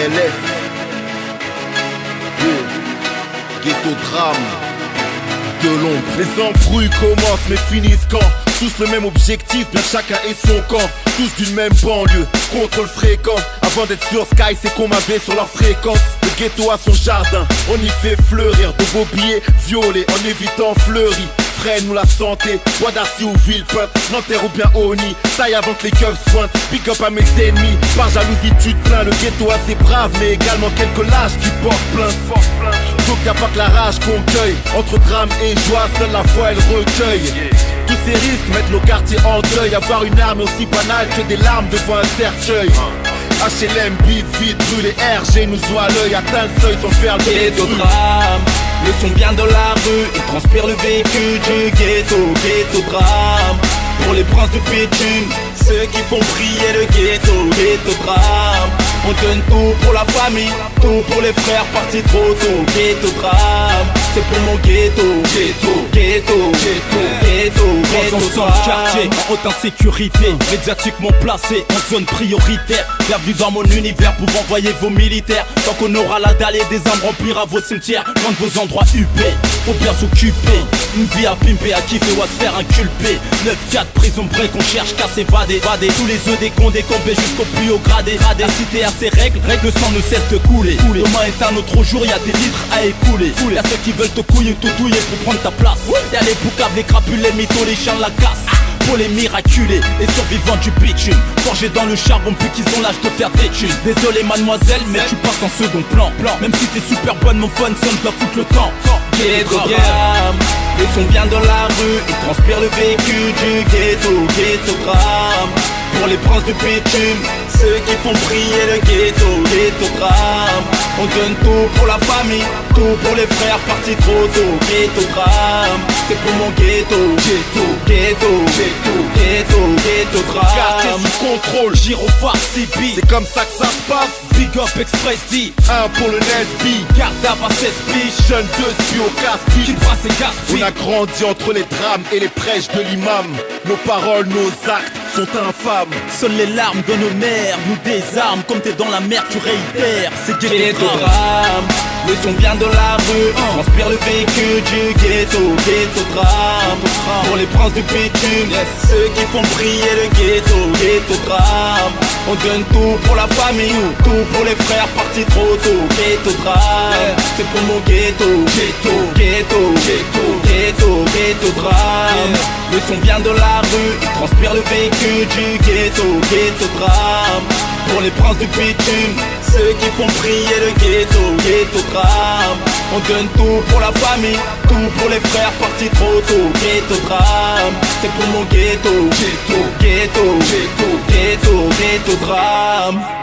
PLF, ghetto drame de l'ombre. Les embrouilles commencent mais finissent quand? Tous le même objectif, bien chacun et son camp. Tous d'une même banlieue, contrôle fréquent. Avant d'être sur Sky, c'est qu'on m'avait sur leur fréquence. Le ghetto a son jardin, on y fait fleurir de beaux billets violets en évitant fleuris. Freine ou la santé, Bois d'Arcy ou Villepinte, Nanterre ou bien Oni, taille avant que les keufs se pointent. Pick up à mes ennemis, par jalousie tu te plains. Le ghetto assez brave, mais également quelques lâches qui portent plainte. Donc y'a pas que la rage qu'on cueille. Entre drame et joie, seule la foi elle recueille. Tous ces risques mettent nos quartiers en deuil. Avoir une arme aussi banale que des larmes devant un cercueil. HLM, vite, brûlé, RG nous voit à l'œil. Atteint le seuil sans faire le ghetto drame. Le son vient de la rue, il transpire le vécu du ghetto. Ghetto drame. Pour les princes de bitume, ceux qui font briller le ghetto. Ghetto drame. On donne tout pour la famille, tout pour les frères partis trop tôt. Ghetto drame, c'est pour mon ghetto. Ghetto, ghetto, ghetto, ghetto, ghetto drame. Quartier en haute insécurité, médiatiquement placé en zone prioritaire. Bienvenue dans mon univers pour envoyer vos militaires. Tant qu'on aura la dalle et des armes remplira vos cimetières. Loin de vos endroits huppés, faut bien s'occuper. Une vie à pimper, à kiffer ou à se faire inculper. 9-4, prison break, on cherche qu'à s'évader. Tous les œufs des condés combés jusqu'au plus haut gradé. La cité a ses règles, le sang ne cesse de couler. Demain est un autre jour, y'a des litres à écouler. Y'a ceux qui veulent te couiller, tout douiller pour prendre ta place. Y'a les boucaves, les crapules, les mythos, les chiens de la casse. Pour les miraculés, les survivants du bitume, forgés dans le charbon puis qu'ils ont l'âge de faire des thunes. Désolé mademoiselle, mais tu passes en second plan. Même si t'es super bonne, mon fun, ça me doit foutre le camp. Ghetto drame, le son vient de la rue, il transpire le vécu du ghetto. Ghetto drame, pour les princes du bitume, ceux qui font briller le ghetto. Ghetto drame, on donne tout pour la famille, tout pour les frères partis trop tôt. Ghetto drame, c'est pour mon ghetto. Ghetto, ghetto, ghetto, ghetto, ghetto drame. Quartier sous contrôle, Gyrophare CB, c'est comme ça que ça se passe. Big Up Express D, un pour le Nesby, garde à 16 piges, jeune de au casse-piche. qui brasse et gaspille. On a grandi entre les drames et les prêches de l'imam. Nos paroles, nos actes sont infâmes. Seules les larmes de nos mères nous désarment. Comme t'es dans la mer, tu réitères. C'est Ghetto ghetto drame. drame, le son vient de la rue, il transpire le vécu du ghetto. Ghetto drame, pour les princes du bitume, ceux qui font briller le ghetto. Ghetto drame, on donne tout pour la famille, tout pour les frères partis trop tôt. Ghetto drame, c'est pour mon ghetto. Ghetto, ghetto, ghetto, ghetto, ghetto drame. Le son vient de la rue, il transpire le vécu du ghetto. Ghetto drame, pour les princes du bitume, ceux qui font briller le ghetto. Ghetto drame, on donne tout pour la famille, tout pour les frères partis trop tôt. Ghetto drame, c'est pour mon ghetto. Ghetto, ghetto, ghetto, ghetto, ghetto drame.